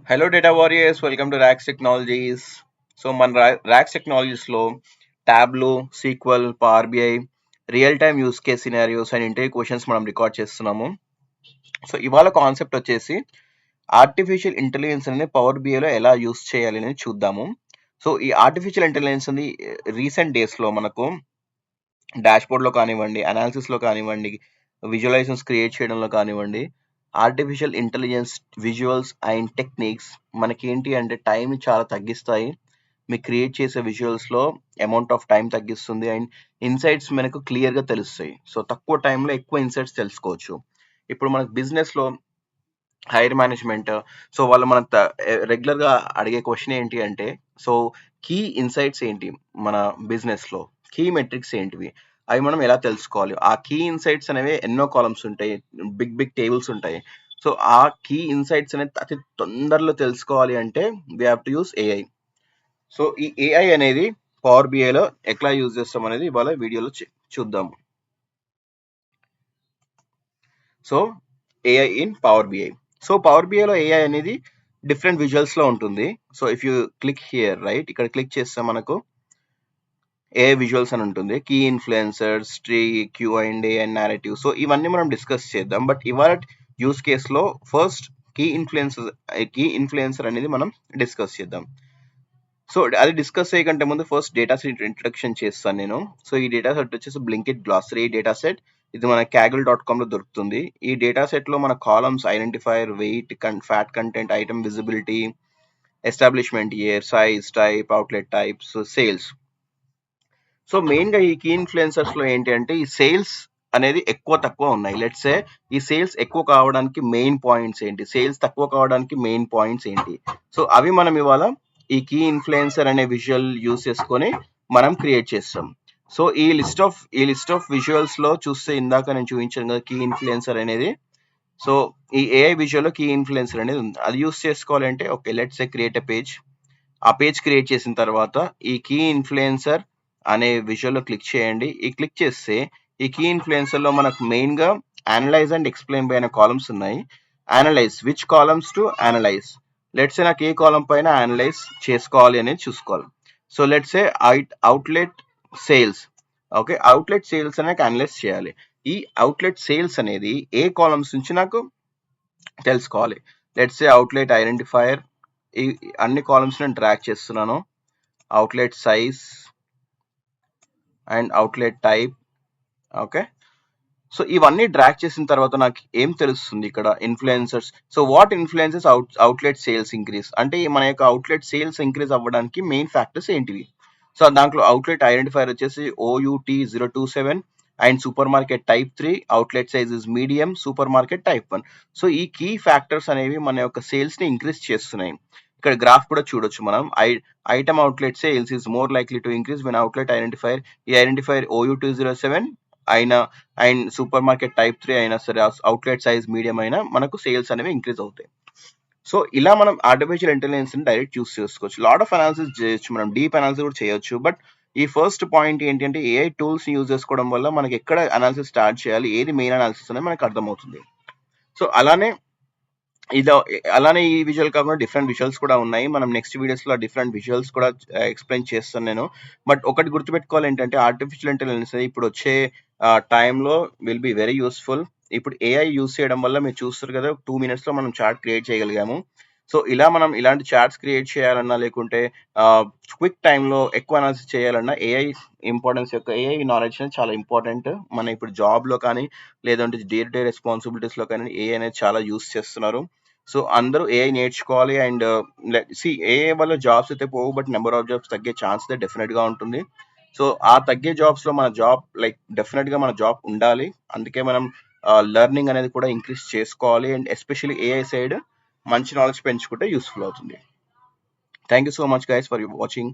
Hello, data warriors. Welcome to Rax Technologies. మన Rax Technologies లో Tableau, SQL, Power BI, real time use case scenarios and interview questions మనం record చేస్తున్నాము. ఇవాళ concept వచ్చేసి artificial intelligence అనేది power బిఐలో ఎలా use చేయాలి అనేది చూద్దాము. ఈ ఆర్టిఫిషియల్ ఇంటెలిజెన్స్ అనేది రీసెంట్ డేస్లో మనకు డాష్బోర్డ్లో కానివ్వండి, అనాలిసిస్లో కానివ్వండి, విజువలైజేషన్స్ క్రియేట్ చేయడంలో కానివ్వండి, artificial intelligence visuals and techniques మనకి ఏంటి అంటే టైంని చాలా తగ్గిస్తాయి. మీకు క్రియేట్ చేసే విజువల్స్లో అమౌంట్ ఆఫ్ టైం తగ్గిస్తుంది అండ్ ఇన్సైట్స్ మనకు క్లియర్గా తెలుస్తాయి. తక్కువ టైంలో ఎక్కువ ఇన్సైట్స్ తెలుసుకోవచ్చు. ఇప్పుడు మనకు బిజినెస్లో హైర్ మేనేజ్మెంట్ వాళ్ళు మన రెగ్యులర్గా అడిగే క్వశ్చన్ ఏంటి అంటే కీ ఇన్సైట్స్ ఏంటి మన బిజినెస్లో, కీ మెట్రిక్స్ ఏంటివి, అవి మనం ఎలా తెలుసుకోవాలి. ఆ కీ ఇన్సైట్స్ అనేవి ఎన్నో కాలమ్స్ ఉంటాయి, బిగ్ బిగ్ టేబుల్స్ ఉంటాయి. ఆ కీ ఇన్సైట్స్ అనేది అతి తొందరలో తెలుసుకోవాలి అంటే we have to use AI. ఈ ఏఐ అనేది పవర్ బిఐలో ఎట్లా యూజ్ చేస్తాం అనేది ఇవాళ వీడియోలో చూద్దాము. AI in power BI. Power బిఐలో ఏఐ అనేది డిఫరెంట్ విజువల్స్లో ఉంటుంది. If you click here right, ఇక్కడ క్లిక్ చేస్తే మనకు ఏఐ విజువల్స్ అని ఉంటుంది. Key influencers, tree, Q and A and narrative. ఇవన్నీ మనం డిస్కస్ చేద్దాం. బట్ ఇవాళ యూస్ కేసులో ఫస్ట్ కీ ఇన్ఫ్లుయెన్సర్ అనేది మనం డిస్కస్ చేద్దాం. అది డిస్కస్ చేయకంటే ముందు ఫస్ట్ డేటా సెట్ ఇంట్రడక్షన్ చేస్తాను నేను. ఈ డేటా సెట్ వచ్చేసి బ్లింకిట్ గ్లాసరీ డేటా సెట్. ఇది మన kaggle.com లో దొరుకుతుంది. ఈ డేటా సెట్ లో మన columns identifier, weight, fat content, item visibility, establishment year, size, type, outlet types, sales. Main గా ఈ కీ ఇన్ఫ్లుయెన్సర్స్ లో ఏంటి అంటే ఈ సేల్స్ అనేది ఎక్కువ తక్కువ ఉన్నాయి. లెట్స్ సే ఈ సేల్స్ ఎక్కువ కావడానికి మెయిన్ పాయింట్స్ ఏంటి, సేల్స్ తక్కువ కావడానికి మెయిన్ పాయింట్స్ ఏంటి, అవి మనం ఇవాళ ఈ కీ ఇన్ఫ్లుయెన్సర్ అనే విజువల్ యూస్ చేసుకొని మనం క్రియేట్ చేస్తాం. ఈ లిస్ట్ ఆఫ్ విజువల్స్ లో చూస్తే ఇందాక నేను చూపించాను కదా కీ ఇన్ఫ్లుయెన్సర్ అనేది. ఈ ఏఐ విజువల్ లో కీ ఇన్ఫ్లుయెన్సర్ అనేది ఉంది. అది యూస్ చేసుకోవాలంటే okay, let's say create a page. ఆ పేజ్ క్రియేట్ చేసిన తర్వాత ఈ కీ ఇన్ఫ్లుయెన్సర్ అనే విజువల్ లో క్లిక్ చేయండి. ఈ క్లిక్ చేస్తే ఈ కీ ఇన్ఫ్లుయెన్సర్ లో మనకు మెయిన్ గా అనలైజ్ అండ్ ఎక్స్ప్లెయిన్ బై అనే కాలమ్స్ ఉన్నాయి. Analyse which columns to analyse. Let's say నాకు ఏ కాలం పైన అనలైజ్ చేసుకోవాలి అనేది చూసుకోవాలి. Let's say outlet sales. Okay, outlet sales అనేది అనలైజ్ చేయాలి. ఈ అవుట్లెట్ సేల్స్ అనేది ఏ కాలమ్స్ నుంచి నాకు తెలుసుకోవాలి. Let's say outlet identifier. ఈ అన్ని కాలమ్స్ నేను డ్రాగ్ చేస్తున్నాను. Outlet size and outlet type. Okay, ఇవన్నీ డ్రాగ్ చేసిన తర్వాత నాకు ఏం తెలుస్తుంది ఇక్కడ influencers. What influences outlet sales increase అంటే మన యొక్క అవుట్లెట్ సేల్స్ ఇంక్రీజ్ అవ్వడానికి మెయిన్ ఫ్యాక్టర్స్ ఏంటివి. దాంట్లో అవుట్లెట్ ఐడెంటిఫైర్ వచ్చేసి OUT027 and super market type 3, outlet size is medium, super market type 1. ఈ కీ ఫ్యాక్టర్స్ అనేవి మన యొక్క సేల్స్ ని ఇంక్రీజ్ చేస్తున్నాయి. ఇక్కడ గ్రాఫ్ కూడా చూడొచ్చు మనం. Item outlet sales is more likely to increase when outlet identifier, ఈ ఐడెంటిఫైర్ OU207 అయినా అండ్ సూపర్ మార్కెట్ టైప్ 3 అయినా సరే, అవుట్లెట్ సైజ్ మీడియం అయినా మనకు సేల్స్ అనేవి ఇంక్రీజ్ అవుతాయి. ఇలా మనం ఆర్టిఫిషియల్ ఇంటెలిజెన్స్ ని డైరెక్ట్ యూస్ చేసుకోవచ్చు. లాట్ ఆఫ్ అనాలిసిస్ చేయొచ్చు, మనం డీప్ అనాలిసిస్ కూడా చేయొచ్చు. బట్ ఈ ఫస్ట్ పాయింట్ ఏంటి అంటే ఏఐ టూల్స్ ని యూజ్ చేసుకోవడం వల్ల మనకి ఎక్కడ అనాలిసిస్ స్టార్ట్ చేయాలి, ఏది మెయిన్ అనాలిసిస్ అనేది మనకు అర్థమవుతుంది. అలానే అలానే ఈ విజువల్ కాకుండా డిఫరెంట్ విజువల్స్ కూడా ఉన్నాయి. మనం నెక్స్ట్ వీడియోస్ లో డిఫరెంట్ విజువల్స్ కూడా ఎక్స్ప్లెయిన్ చేస్తాను నేను. బట్ ఒకటి గుర్తుపెట్టుకోవాలి ఏంటంటే ఆర్టిఫిషియల్ ఇంటెలిజెన్స్ ఇప్పుడు వచ్చే టైంలో విల్ బి వెరీ యూస్ఫుల్. ఇప్పుడు ఏఐ యూస్ చేయడం వల్ల మీరు చూస్తారు కదా 2 minutes లో మనం చార్ట్ క్రియేట్ చేయగలిగాము. ఇలా మనం ఇలాంటి చార్ట్స్ క్రియేట్ చేయాలన్నా లేకుంటే క్విక్ టైంలో ఎక్కువ అనాలిసిస్ చేయాలన్నా ఏఐ ఇంపార్టెన్స్ యొక్క ఏఐ నాలెడ్జ్ అనేది చాలా ఇంపార్టెంట్. మన ఇప్పుడు జాబ్లో కానీ లేదంటే డే టు డే రెస్పాన్సిబిలిటీస్లో కానీ ఏఐ అనేది చాలా యూస్ చేస్తున్నారు. అందరూ ఏఐ నేర్చుకోవాలి. అండ్ ఏఐ వల్ల జాబ్స్ అయితే పోవు, బట్ నెంబర్ ఆఫ్ జాబ్స్ తగ్గే ఛాన్స్ అయితే డెఫినెట్గా ఉంటుంది. ఆ తగ్గే జాబ్స్లో మన జాబ్ డెఫినెట్గా మన జాబ్ ఉండాలి. అందుకే మనం లెర్నింగ్ అనేది కూడా ఇంక్రీజ్ చేసుకోవాలి. అండ్ ఎస్పెషల్లీ ఏఐ సైడ్ మంచి నాలెడ్జ్ పెంచుకుంటే యూస్ఫుల్ అవుతుంది. Thank you so much guys for watching.